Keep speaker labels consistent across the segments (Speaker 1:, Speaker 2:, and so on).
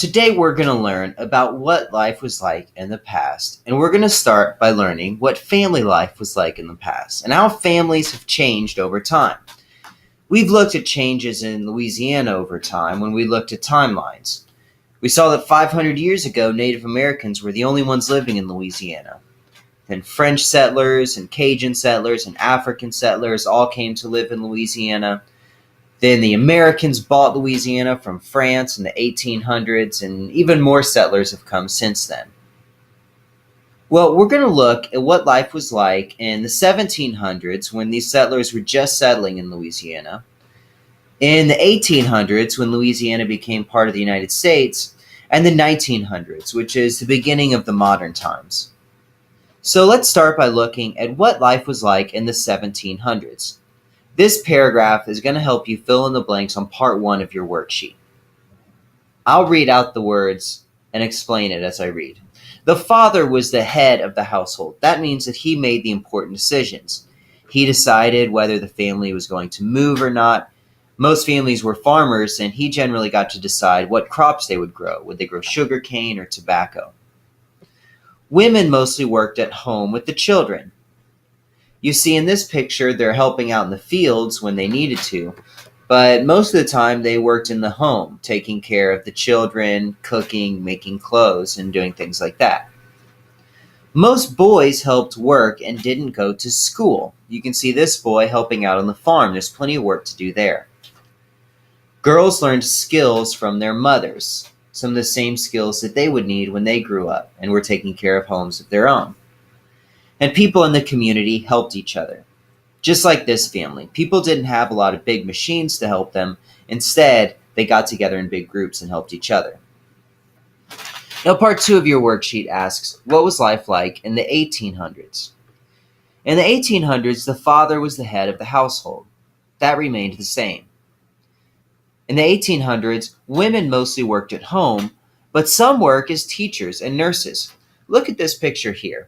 Speaker 1: Today, we're going to learn about what life was like in the past, and we're going to start by learning what family life was like in the past and how families have changed over time. We've looked at changes in Louisiana over time when we looked at timelines. We saw that 500 years ago, Native Americans were the only ones living in Louisiana. Then French settlers and Cajun settlers and African settlers all came to live in Louisiana. Then the Americans bought Louisiana from France in the 1800s, and even more settlers have come since then. Well, we're going to look at what life was like in the 1700s when these settlers were just settling in Louisiana, in the 1800s when Louisiana became part of the United States, and the 1900s, which is the beginning of the modern times. So let's start by looking at what life was like in the 1700s. This paragraph is going to help you fill in the blanks on part 1 of your worksheet. I'll read out the words and explain it as I read. The father was the head of the household. That means that he made the important decisions. He decided whether the family was going to move or not. Most families were farmers, and he generally got to decide what crops they would grow. Would they grow sugar cane or tobacco? Women mostly worked at home with the children. You see in this picture, they're helping out in the fields when they needed to, but most of the time they worked in the home, taking care of the children, cooking, making clothes, and doing things like that. Most boys helped work and didn't go to school. You can see this boy helping out on the farm. There's plenty of work to do there. Girls learned skills from their mothers, some of the same skills that they would need when they grew up and were taking care of homes of their own. And people in the community helped each other. Just like this family, people didn't have a lot of big machines to help them. Instead, they got together in big groups and helped each other. Now, part 2 of your worksheet asks, what was life like in the 1800s? In the 1800s, the father was the head of the household. That remained the same. In the 1800s, women mostly worked at home, but some work as teachers and nurses. Look at this picture here.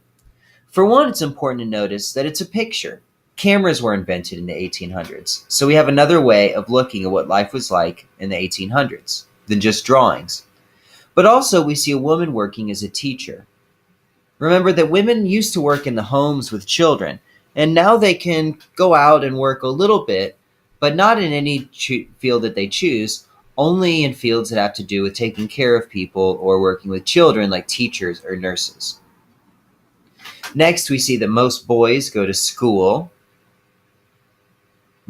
Speaker 1: For one, it's important to notice that it's a picture. Cameras were invented in the 1800s, so we have another way of looking at what life was like in the 1800s than just drawings. But also, we see a woman working as a teacher. Remember that women used to work in the homes with children, and now they can go out and work a little bit, but not in any field that they choose, only in fields that have to do with taking care of people or working with children like teachers or nurses. Next, we see that most boys go to school.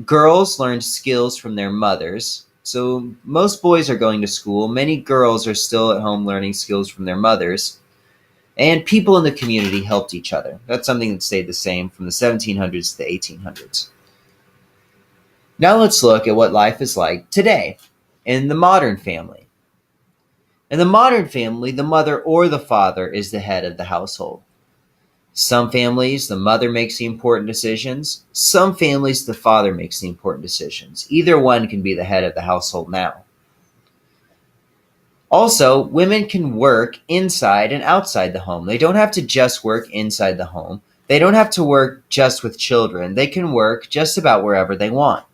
Speaker 1: Girls learn skills from their mothers. So most boys are going to school. Many girls are still at home learning skills from their mothers. And people in the community helped each other. That's something that stayed the same from the 1700s to the 1800s. Now let's look at what life is like today in the modern family. In the modern family, the mother or the father is the head of the household. Some families, the mother makes the important decisions. Some families, the father makes the important decisions. Either one can be the head of the household now. Also, women can work inside and outside the home. They don't have to just work inside the home. They don't have to work just with children. They can work just about wherever they want.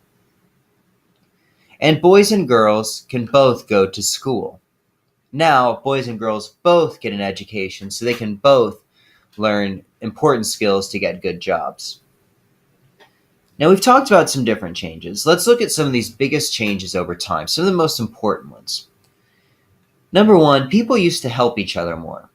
Speaker 1: And boys and girls can both go to school. Now, boys and girls both get an education, so they can both learn important skills to get good jobs. Now, we've talked about some different changes. Let's look at some of these biggest changes over time, some of the most important ones. Number 1, people used to help each other more.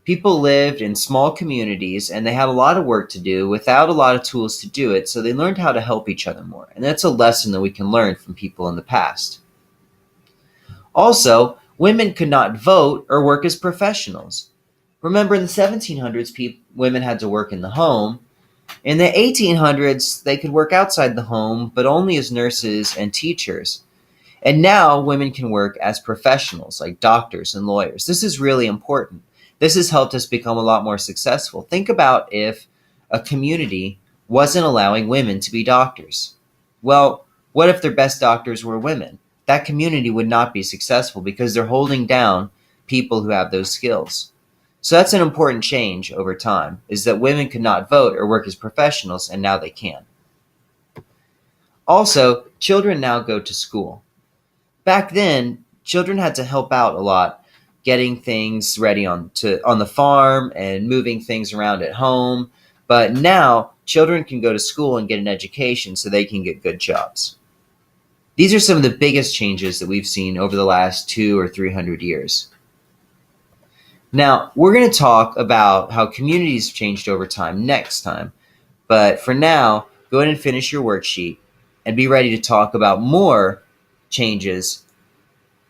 Speaker 1: People lived in small communities and they had a lot of work to do without a lot of tools to do it, so they learned how to help each other more. And that's a lesson that we can learn from people in the past. Also, women could not vote or work as professionals. Remember, in the 1700s, women had to work in the home. In the 1800s, they could work outside the home, but only as nurses and teachers. And now women can work as professionals, like doctors and lawyers. This is really important. This has helped us become a lot more successful. Think about if a community wasn't allowing women to be doctors. Well, what if their best doctors were women? That community would not be successful because they're holding down people who have those skills. So that's an important change over time, is that women could not vote or work as professionals, and now they can. Also, children now go to school. Back then, children had to help out a lot, getting things ready on the farm and moving things around at home. But now children can go to school and get an education so they can get good jobs. These are some of the biggest changes that we've seen over the last 200 or 300 years. Now, we're going to talk about how communities changed over time next time. But for now, go ahead and finish your worksheet and be ready to talk about more changes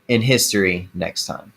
Speaker 1: in history next time.